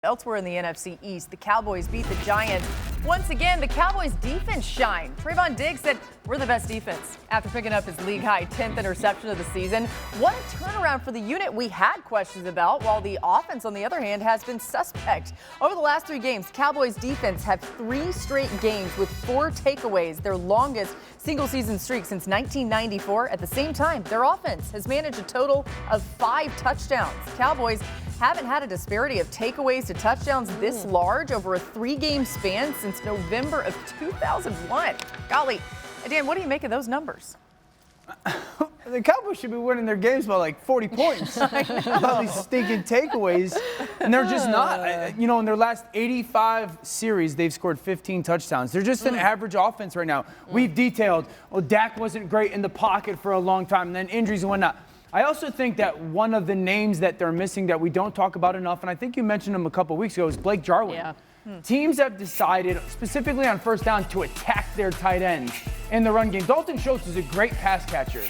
Elsewhere in the NFC East, the Cowboys beat the Giants. Once again, the Cowboys defense shined. Trevon said, "We're the best defense," after picking up his league-high 10th interception of the season. What a turnaround for the unit we had questions about, while the offense, on the other hand, has been suspect. Over the last 3 games, Cowboys defense have 3 straight games with 4 takeaways, their longest single-season streak since 1994. At the same time, their offense has managed a total of 5 touchdowns. Cowboys haven't had a disparity of takeaways to touchdowns this large over a 3-game span since November of 2001. Golly, Dan, what do you make of those numbers? The Cowboys should be winning their games by like 40 points. All these stinking takeaways, and they're just not. You know, in their last 85 series, they've scored 15 touchdowns. They're just an average offense right now. We've detailed, Dak wasn't great in the pocket for a long time, and then injuries and whatnot. I also think that one of the names that they're missing that we don't talk about enough, and I think you mentioned him a couple weeks ago, is Blake Jarwin. Yeah. Teams have decided, specifically on first down, to attack their tight ends in the run game. Dalton Schultz is a great pass catcher,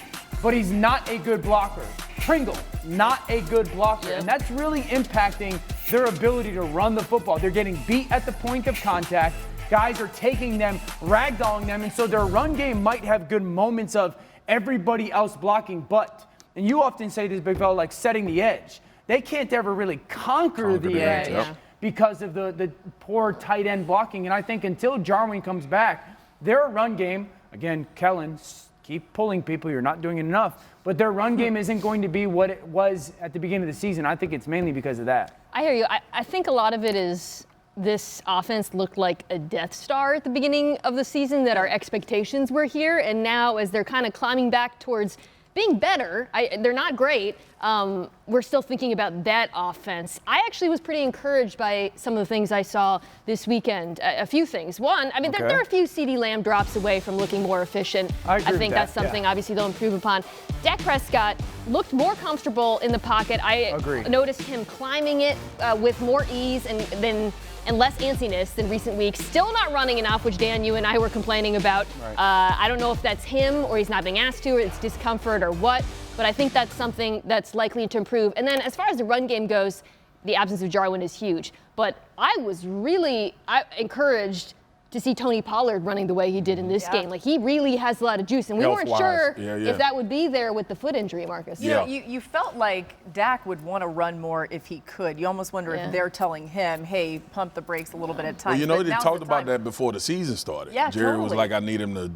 but he's not a good blocker. Pringle, not a good blocker. Yeah. And that's really impacting their ability to run the football. They're getting beat at the point of contact. Guys are taking them, ragdolling them, and so their run game might have good moments of everybody else blocking, but, and you often say this, big fella, like setting the edge. They can't ever really conquer the edge because of the poor tight end blocking. And I think until Jarwin comes back, their run game, again, Kellen, keep pulling people, you're not doing it enough, but their run game isn't going to be what it was at the beginning of the season. I think it's mainly because of that. I hear you. I think a lot of it is this offense looked like a Death Star at the beginning of the season, that our expectations were here, and now as they're kind of climbing back towards being better, they're not great. We're still thinking about that offense. I actually was pretty encouraged by some of the things I saw this weekend. A few things. One, I mean, they're a few CeeDee Lamb drops away from looking more efficient. I think that's something obviously they'll improve upon. Dak Prescott looked more comfortable in the pocket. I noticed him climbing it with more ease and less antsiness than recent weeks. Still not running enough, which Dan, you and I were complaining about. Right. I don't know if that's him or he's not being asked to, or it's discomfort or what, but I think that's something that's likely to improve. And then as far as the run game goes, the absence of Jarwin is huge. But I was really encouraged to see Tony Pollard running the way he did in this game. Like, he really has a lot of juice, and we weren't sure if that would be there with the foot injury, Marcus. You know, you felt like Dak would want to run more if he could. You almost wonder if they're telling him, hey, pump the brakes a little bit at times. Well, you know, they talked about that before the season started. Yeah, Jerry was like, I need him to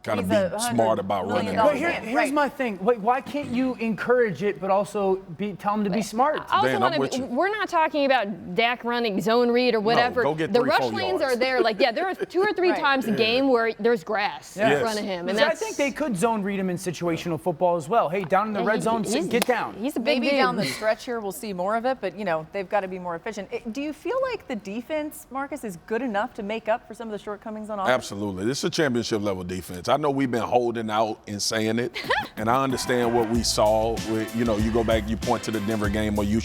kind of be smart about running. But here's my thing. Why can't you encourage it, but also tell him to be smart? We're not talking about Dak running zone read or whatever. No, go get the rush lanes are there. Like, there are 2 or 3 times a game where there's grass in front of him. And I think they could zone read him in situational football as well. Hey, down in the red zone, get down. He's a big Maybe down the stretch here we'll see more of it, but, you know, they've got to be more efficient. Do you feel like the defense, Marcus, is good enough to make up for some of the shortcomings on offense? Absolutely. This is a championship level defense. I know we've been holding out and saying it, and I understand what we saw. You know, you go back, you point to the Denver game where you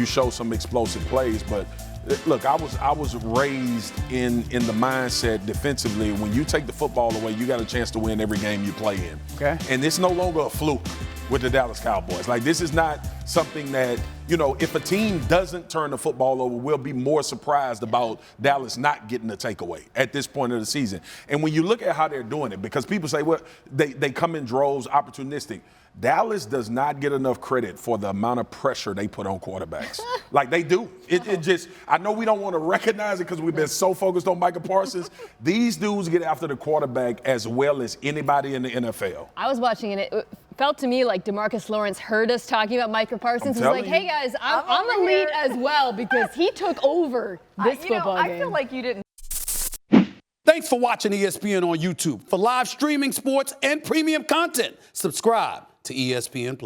show some explosive plays, but look, I was raised in the mindset defensively, when you take the football away, you got a chance to win every game you play in. Okay. And it's no longer a fluke with the Dallas Cowboys. Like, this is not something that, you know, if a team doesn't turn the football over, we'll be more surprised about Dallas not getting a takeaway at this point of the season. And when you look at how they're doing it, because people say, well, they come in droves, opportunistic. Dallas does not get enough credit for the amount of pressure they put on quarterbacks. Like, they do. It just, I know we don't want to recognize it because we've been so focused on Micah Parsons. These dudes get after the quarterback as well as anybody in the NFL. I was watching it. It felt to me like DeMarcus Lawrence heard us talking about Micah Parsons. He was like, hey, guys, I'm elite as well, because he took over this football game. I feel like you didn't. Thanks for watching ESPN on YouTube. For live streaming, sports, and premium content, subscribe to ESPN+.